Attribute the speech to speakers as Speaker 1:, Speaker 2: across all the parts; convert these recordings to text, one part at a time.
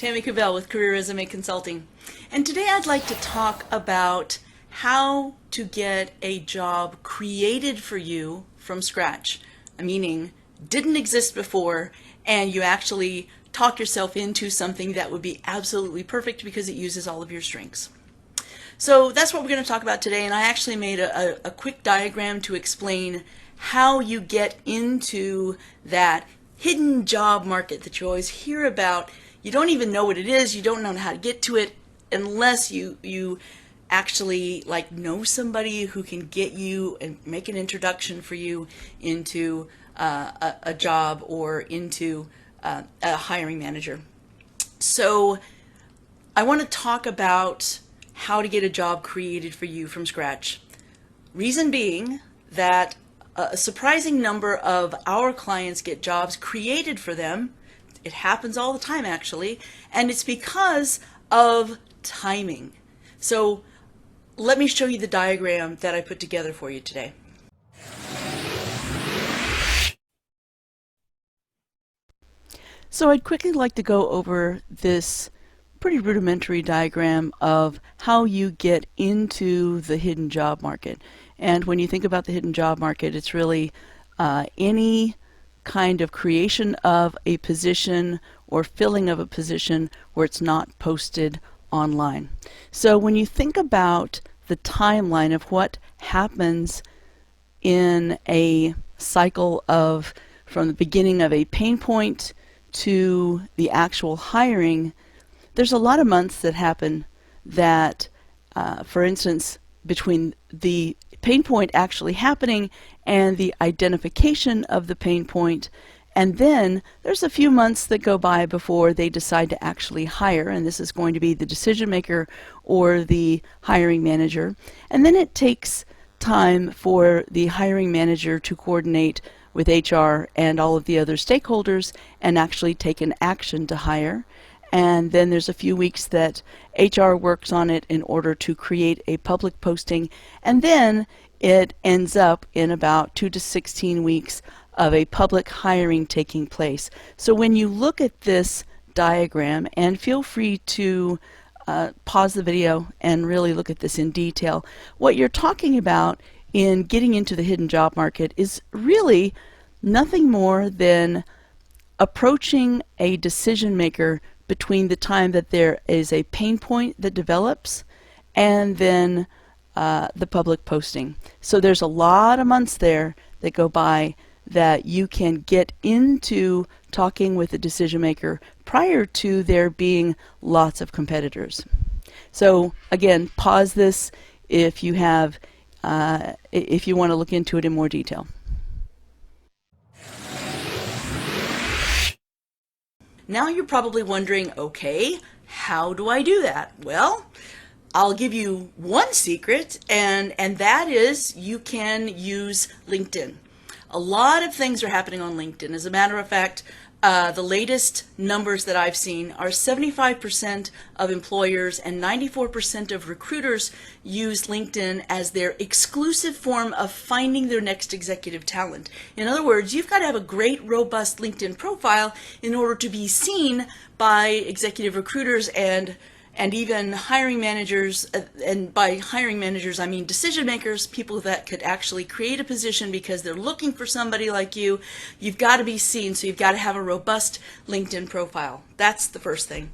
Speaker 1: Tammy Kabell with Career Resume Consulting. And today I'd like to talk about how to get a job created for you from scratch, meaning didn't exist before, and you actually talk yourself into something that would be absolutely perfect because it uses all of your strengths. So that's what we're going to talk about today, and I actually made a quick diagram to explain how you get into that hidden job market that you always hear about. You don't even know what it is, you don't know how to get to it unless you actually know somebody who can get you and make an introduction for you into a job or into a hiring manager. So I want to talk about how to get a job created for you from scratch. Reason being that a surprising number of our clients get jobs created for them. It happens all the time actually, and it's because of timing. So let me show you the diagram that I put together for you today. So I'd quickly like to go over this pretty rudimentary diagram of how you get into the hidden job market. And when you think about the hidden job market, it's really any kind of creation of a position or filling of a position where it's not posted online. So when you think about the timeline of what happens in a cycle of from the beginning of a pain point to the actual hiring, there's a lot of months that happen that, for instance, between the pain point actually happening and the identification of the pain point, and then there's a few months that go by before they decide to actually hire, and this is going to be the decision maker or the hiring manager. And then it takes time for the hiring manager to coordinate with HR and all of the other stakeholders and actually take an action to hire. And then there's a few weeks that HR works on it in order to create a public posting, and then it ends up in about 2 to 16 weeks of a public hiring taking place. So when you look at this diagram, and feel free to pause the video and really look at this in detail, what you're talking about in getting into the hidden job market is really nothing more than approaching a decision maker between the time that there is a pain point that develops and then the public posting. So there's a lot of months there that go by that you can get into talking with the decision maker prior to there being lots of competitors. So again, pause this if you have if you want to look into it in more detail. Now you're probably wondering, okay, how do I do that? Well, I'll give you one secret, and that is you can use LinkedIn. A lot of things are happening on LinkedIn. As a matter of fact, the latest numbers that I've seen are 75% of employers and 94% of recruiters use LinkedIn as their exclusive form of finding their next executive talent. In other words, you've got to have a great, robust LinkedIn profile in order to be seen by executive recruiters and even hiring managers, and by hiring managers I mean decision makers, people that could actually create a position because they're looking for somebody like you. You've got to be seen, so you've got to have a robust LinkedIn profile. That's the first thing.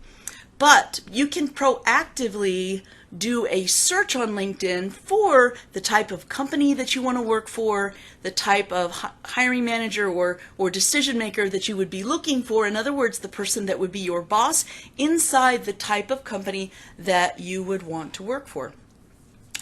Speaker 1: But you can proactively do a search on LinkedIn for the type of company that you want to work for, the type of hiring manager or decision maker that you would be looking for. In other words, the person that would be your boss inside the type of company that you would want to work for.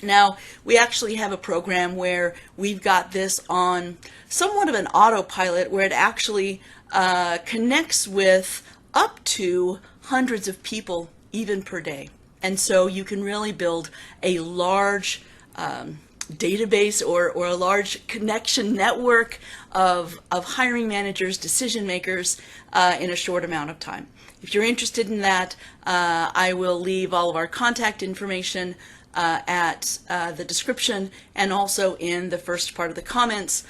Speaker 1: Now, we actually have a program where we've got this on somewhat of an autopilot where it actually connects with up to hundreds of people even per day. And so you can really build a large database or a large connection network of hiring managers, decision makers in a short amount of time. If you're interested in that, I will leave all of our contact information at the description and also in the first part of the comments.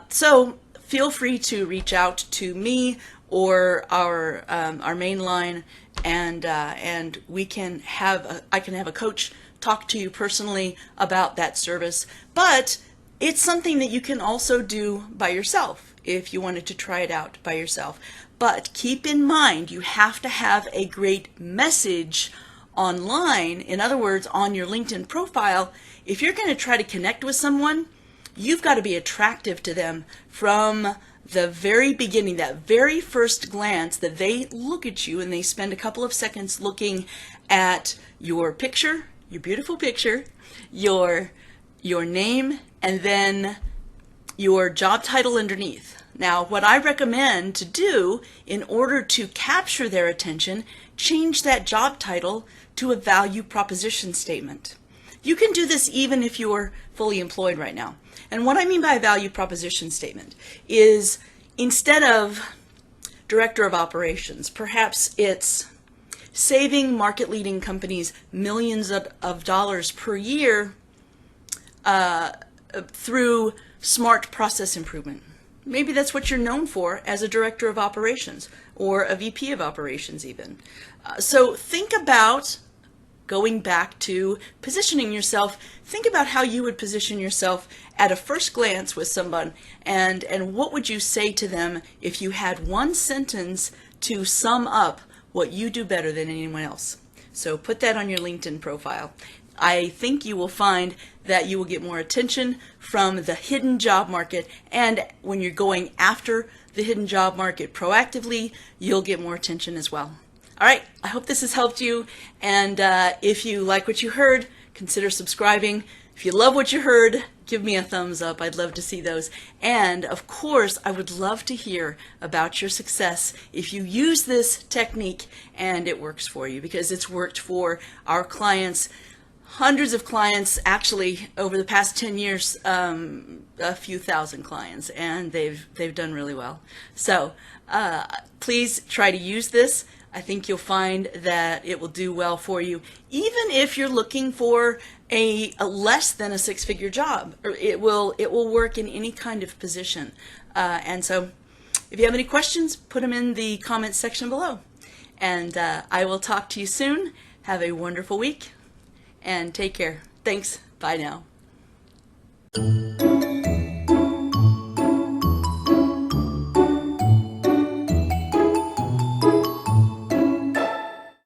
Speaker 1: So feel free to reach out to me or our main line, and we can have I can have a coach talk to you personally about that service. But it's something that you can also do by yourself if you wanted to try it out by yourself. But keep in mind, you have to have a great message online. In other words, on your LinkedIn profile. If you're going to try to connect with someone, you've got to be attractive to them from the very beginning, that very first glance that they look at you and they spend a couple of seconds looking at your picture, your beautiful picture, your name, and then your job title underneath. Now, what I recommend to do in order to capture their attention, change that job title to a value proposition statement. You can do this even if you're fully employed right now. And what I mean by a value proposition statement is, instead of director of operations, perhaps it's saving market-leading companies millions of dollars per year through smart process improvement. Maybe that's what you're known for as a director of operations or a VP of operations even. So think about, going back to positioning yourself, think about how you would position yourself at a first glance with someone, and what would you say to them if you had one sentence to sum up what you do better than anyone else. So put that on your LinkedIn profile. I think you will find that you will get more attention from the hidden job market, and when you're going after the hidden job market proactively, you'll get more attention as well. All right, I hope this has helped you, and if you like what you heard, consider subscribing. If you love what you heard, give me a thumbs up. I'd love to see those. And of course, I would love to hear about your success if you use this technique and it works for you, because it's worked for our clients, hundreds of clients, actually over the past 10 years, a few thousand clients, and they've done really well. So please try to use this. I think you'll find that it will do well for you, even if you're looking for a less than a six-figure job. It will work in any kind of position. And so if you have any questions, put them in the comments section below. And I will talk to you soon. Have a wonderful week and take care. Thanks. Bye now.